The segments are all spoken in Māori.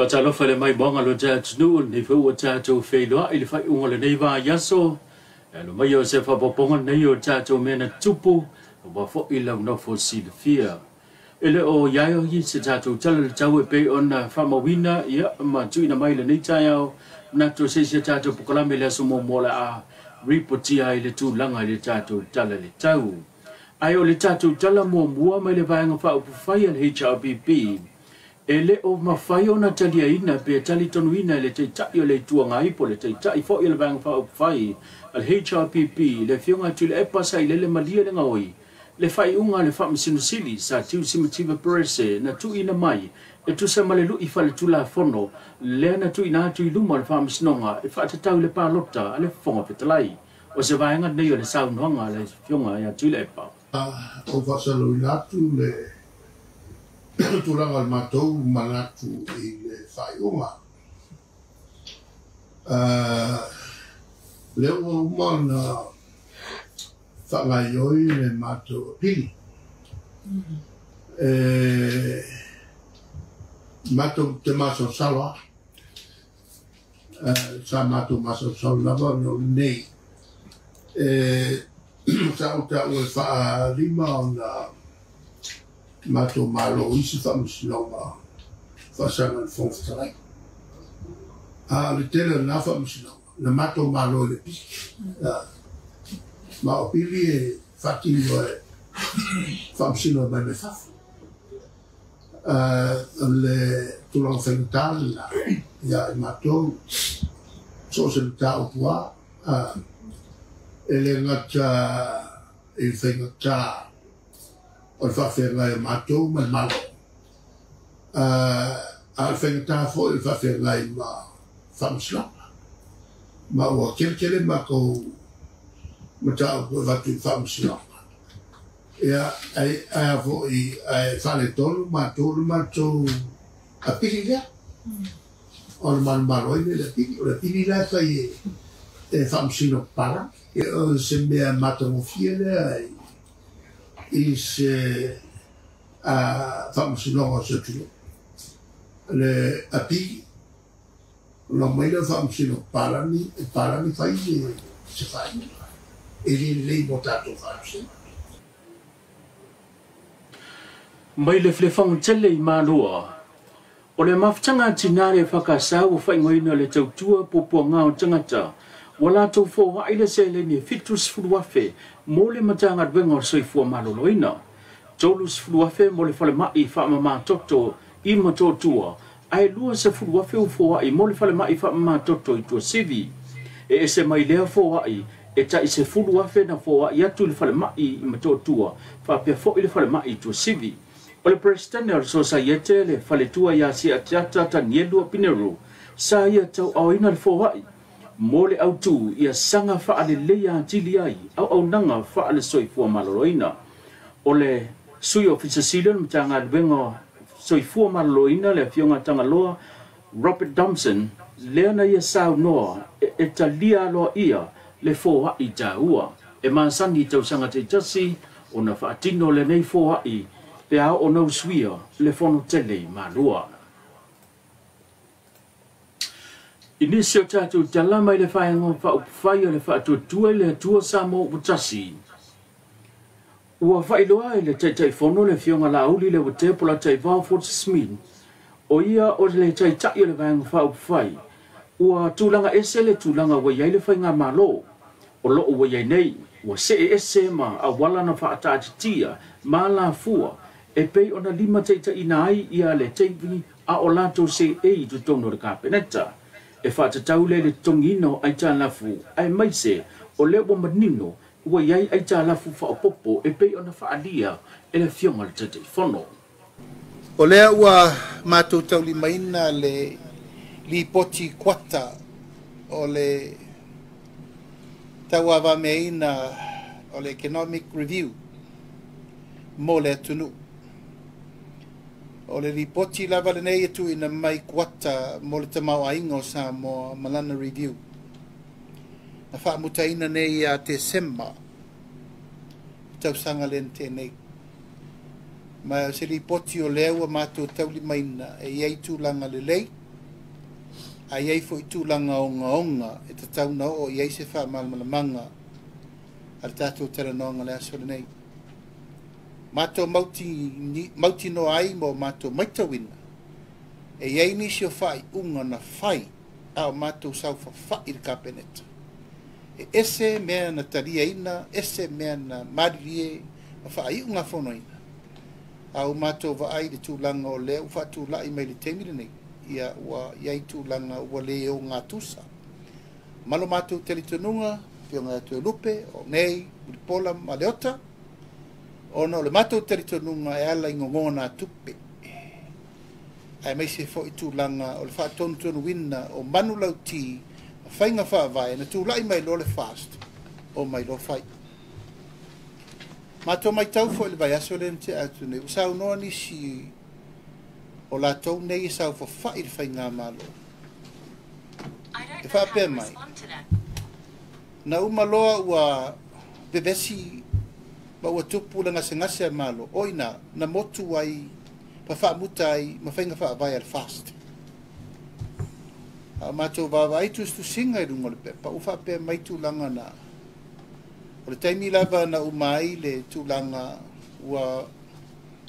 Patalo fale mai bonga lo judge nu ni fu wa chacho fe lo ile fa unga le nei va yaso lo mai yo se fa poponga nei yo chacho mena tupu ba fo ile no fo si de fear ele o yayo hi se chacho chal chawe pe on fa ma wina ya ma chu ina mai le nei chayo na to se se chacho pukala me le sumo mola a repoti ai le tu langa le chacho chal le chau ayo le chacho chala mo mua mai le va nga fa fa ya HRBP ele o mawhai o na talia ina pe tali tonu ina le te tai o le tuanga ipo le te tai fo il bang fa whai al HRPP le fionga tu le epasa i le malia le ngoi le whai unga le wha msinu sili sa tiu simativa perese na tu ina mai e tu sa male lui fa le tu la fono le na tu ina tu i luma le wha msinonga e wha te tau le palota le fonga petalai o se vaenga nei o le saunoanga le fionga ya tu le epa o whasalo inatu le tulanga al matou manatu i le whaiunga. Leo umana whangaioi le matou pili. Matou te maso salwa. Sa matou maso salwa no nei. Sa uta ue wha rima ona mato malo isi whamusinonga whasanga whongwhatarai. Le tele na whamusinonga, na mato malo le piki. Ma o pili e whatino e whamusinonga mai me whafu. Le tulanga whenutani na ia i mato so se le tau pua e le ngata e whengata o le whawhenga e mātou mai malo. A le whengata fo e whawhenga e ma whamusilanga. Ma ua kele ma kou matau koe watu whamusilanga. Ia ai fo i whale tolu mātou le mātou a piri lea. O le manu maroi le piri. O le piri lea whai e whamusilanga para. E o se mea matamofia lea is whamusinonga sa tino. Le api, no mai le whamusinonga parani whai se whai. E lei mo tātou whamusinonga. Mai le flefang tele i mālua. O le mawhtanga tinare whakasau o whaingoina le tautua popua ngāo tangata. Wala tau fo wa ile se le ni fitus fuluafe mo le matanga wenga o soifua maloloina. Tolus fuluafe mo le fale mai fa mama toto i matotua. Ai lua se fuluafe u fo wa i mo le fale mai fa mama toto i tua sivi. E se mai lea fo wa i e ta i se fuluafe na fo wa i atu le fale mai i matotua fa pia fo i le fale mai i tua sivi. O le presidente o societe le fale tua ya si atiata ta nielu pineru sa ia tau awina le fo wa i. Mole autu ia sanga faale leia tili ai au nanga faale soifua maloloina. Ole sui ofisa silon mtanga adwengo soifua maloloina le fionga tanga loa Robert Thompson leana ia sao noa e talia loa ia le foa i taua. E mansani tau sanga te tasi o na faatino le nei foa i pe au o nau suia le fono tele malua. Inisio tatu talama ile whaenga whaupwhaia le whaatuatua le atua sa mo utasi. Ua whailoa ile taitai whono le fionga la uli le watepola tai vau Fortismin. O ia o le taitai le whaenga whaupwhai. Ua tūlanga ese le tūlanga wa iai le whainga malo. O loo wa iai nei, ua se ese ma a wala na whaatatitia, ma la fua. E pei ona lima taitai nai ia le teivi a o lato se ei tutono le kapeneta. E whātatau le tongino ai tā lafu, ai maise o leo manino, ua iai ai tā lafu whaopopo e pei ona whaalia e le fionga le tatei whono. O lea ua mātou tauli maina le li poti kwata o le taua wameina o le Economic Review mo le tunu. O le ripoti lava le nei atu ina mai kuata mo le tamau aingo sa mo Malana Review. Na whaamutaina nei a te sema tausanga len tēnei. Ma se ripoti o lea ua mātou tauli maina e iei tūlanga le lei ai ai fo i tūlanga o onga e te tauna o i ai se wha malamalamanga ar tātou tera noanga le aso nei. Mātou mauti no ai mo mātou maitawina e iai nisi o whai unga na whai au mātou sau whai i kapeneta. E ese mea na taria ina, ese mea na maririe a whai unga whono ina. Au mātou wa ai le tūlanga o leo whatūlai mai le temire nei. Ia ua iai tūlanga ua leo ngā tusa. Malo mātou telitonunga, pionga atu e lupe, o nei, uripola, maleota. Ona o le mātou telitonunga e ala ingongonga nā tupe. Ai mai se fo i tūlanga o le whaatonu wina o manu lau ti, a whainga whaavai, na tūlai mai lo le fast, o mai lo whai. Mātou mai tau fo i le vai aso le nte atu nei, usau noa nisi o la tau nei e sau whawhai le whainga malo. E whaapea mai. Na umaloa ua bevesi ma ua tupu la ngase a malo. Oina, na motu ai, pa whaamuta ai, ma whainga whaavai al fast. Mātou wawa ai tu singa i runga le pepa, u whaapea mai tūlanga na. O le taimi lava na umai le tūlanga ua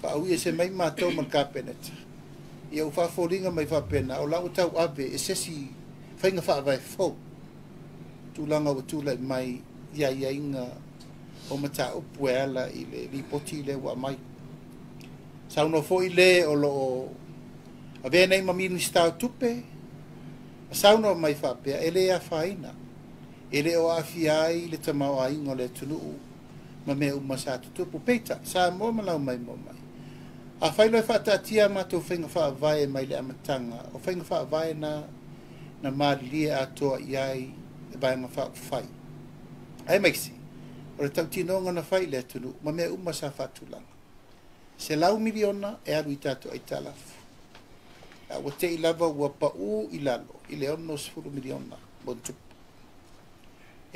whaauia se mai mātou man kāpeneta. Ia u whaaforinga mai whapena, o lau tau ave e sesi whainga whaavai fau. Tūlanga wa tūlai mai ia inga o mata upu e ala i le ripoti le wa mai. Sauno fo i le o lo a vea nei mamini stau tupe, a sauno mai whapea, ele a whaina. Ele o awhiai le tamau a ingo le tunuu, ma mea umasatu tupu peita, sa mo malau mai mo mai. A whailo e whaatatia mātou whainga whaavai mai le amatanga, o whainga whaavai na mālilia atoa iai e bainga whaafai. Ai maisi, o le tautinonga na whai le atunu, ma mea umasa whaatulanga. Se lau miliona e aru i tātou ai talafu. A wa te ilava ua pa'u i lalo, i le ono 10 miliona, bon tupu.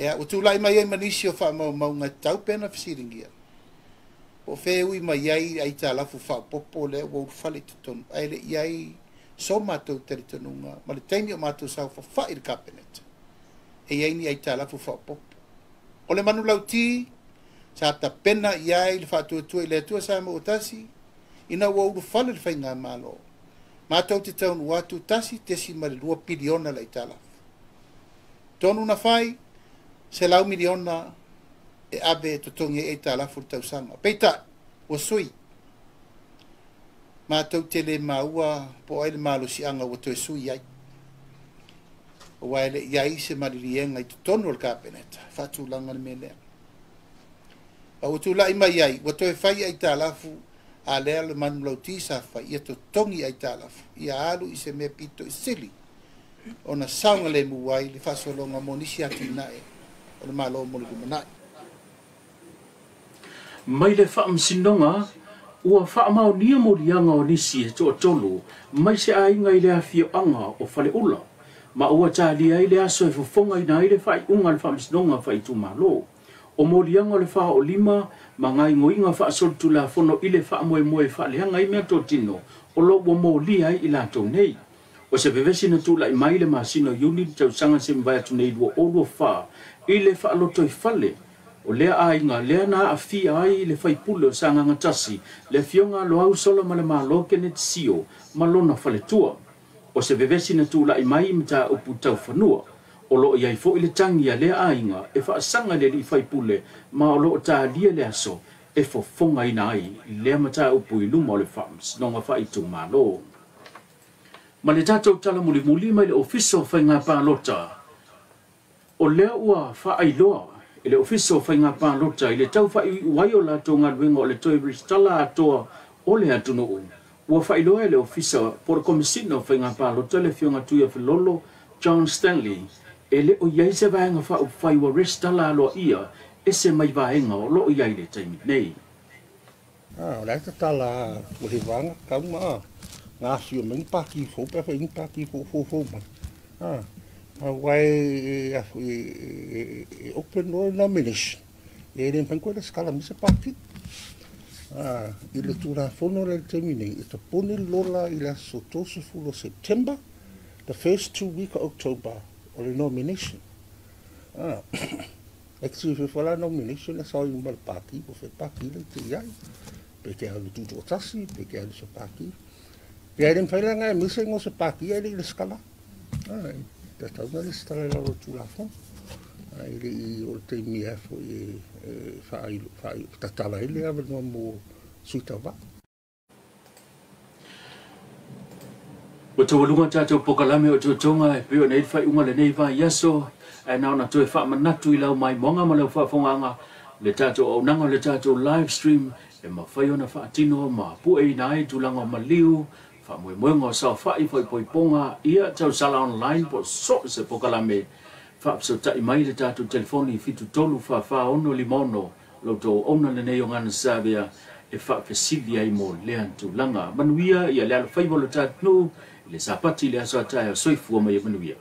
E a utulai mai ai manisi o wha maunga tau pena fisiringia. O wheui mai iai ai tā lafu whao popo le wau whale te tonu. Ai le iai so mātou teritonunga, ma le teimi o mātou sau whawhai le kapeneta. E iai ni ai tā lafu whao popo. O le manu lau ti, sa ta pena iai le whaatua tua i le atua sa mo o tasi, ina wau whale le whainga malo. Mātou te taunu watu tasi, tesi ma le 2 piliona le tā lafu. Tonu na whai, se lau miliona e abe totongi e tā lafu tausanga. Peita, o sui. Mātou tele maua po aile malo si anga o toi sui ai. O waile iai se maririenga i totonu al kapeneta. Fatu langa le melea. O tu lai mai ai, o toi fai ai tā lafu a lea le manu lau tisa fai. Ia totongi ai tā lafu. Ia alu i se mea pito i sili. O na saunga le muwai, le fasolonga monisi ati nae. O le malo mo le kumanai. Mai le whaamsinonga, ua whaamau nia mo lianga o nisi e toa tolu, mai se ainga i le awhio anga o whale ula. Ma ua tālia i le aso e fufonga i na i le whai unga le whaamsinonga whai tu malo. O mo lianga le wha o lima, ma ngai ngoinga wha soltu la fono i le wha moe moe wha leanga i mea tō tino, o lo wa mo lia i la tō nei. O se vevesi na tūla i mai le masino unit tau sanga se mwai atu nei lua o lua wha, i le wha aloto i whale. O lea ainga, lea na a fia ai le whai pule o sanga ngatasi, le fionga lo au solo ma le malo kene sio, ma lona whale tua. O se vevesi na tūla i mai mta upu tau whanua. O lo iai fo i le tangi a lea ainga, e wha sanga le li whai pule, ma o lo ta lia le aso, e fo fonga ina ai, lea mta upu i luma o le whams, nonga whai tu malo. Ma le tātou tala muli muli mai le ofiso whai ngā pālota. O lea ua wha ailoa, i le ofiso whai ngā pālota, i le tau whai wai o la tō ngā luenga o le toi ristala atoa o le atunu o. Ua wha ailoa i le ofiso por komisino whai ngā pālota le fionga tuia Filolo, John Stanley, e le o iai se vaenga wha whai wa ristala aloa ia, e se mai vaenga o lo iai le taimi nei. O le ta tala uri vanga kauma ngā sio mai paki fo pe fa paki fo ma wai open no nomination e le penko le skala mi se paki il tura fono le termine e to pone lola il a sotoso fulo September the first 2 weeks of October, or the nomination. Actually, if you nomination, that's all you want party, or party, porque é do tudo assim, porque é do party. E aí depois lá é missing o party aí de escala. Tá uma lista lá do tudo lá fora. Aí o time foi fai tá lá ele é no suitava. O tō lunga tātou pokalame o tō tonga e pio nei whai unga le nei vai yaso e nao na toi wha manatu I lau mai monga ma lau whawhonganga le tātou au nanga le tātou live stream e ma whai ona whaatino ma pue I nai tūlanga ma liu wha mui muenga o sao whai whai poi ponga ia tau sala online po so se pokalame wha so tai mai le tātou telefoni fitu tolu wha ono limono lau tō ona le nei o ngana savia e wha pesidia I mo lean tūlanga manuia ia le ala whai wala tātou le sapati le aso ataya soifua mai manuia.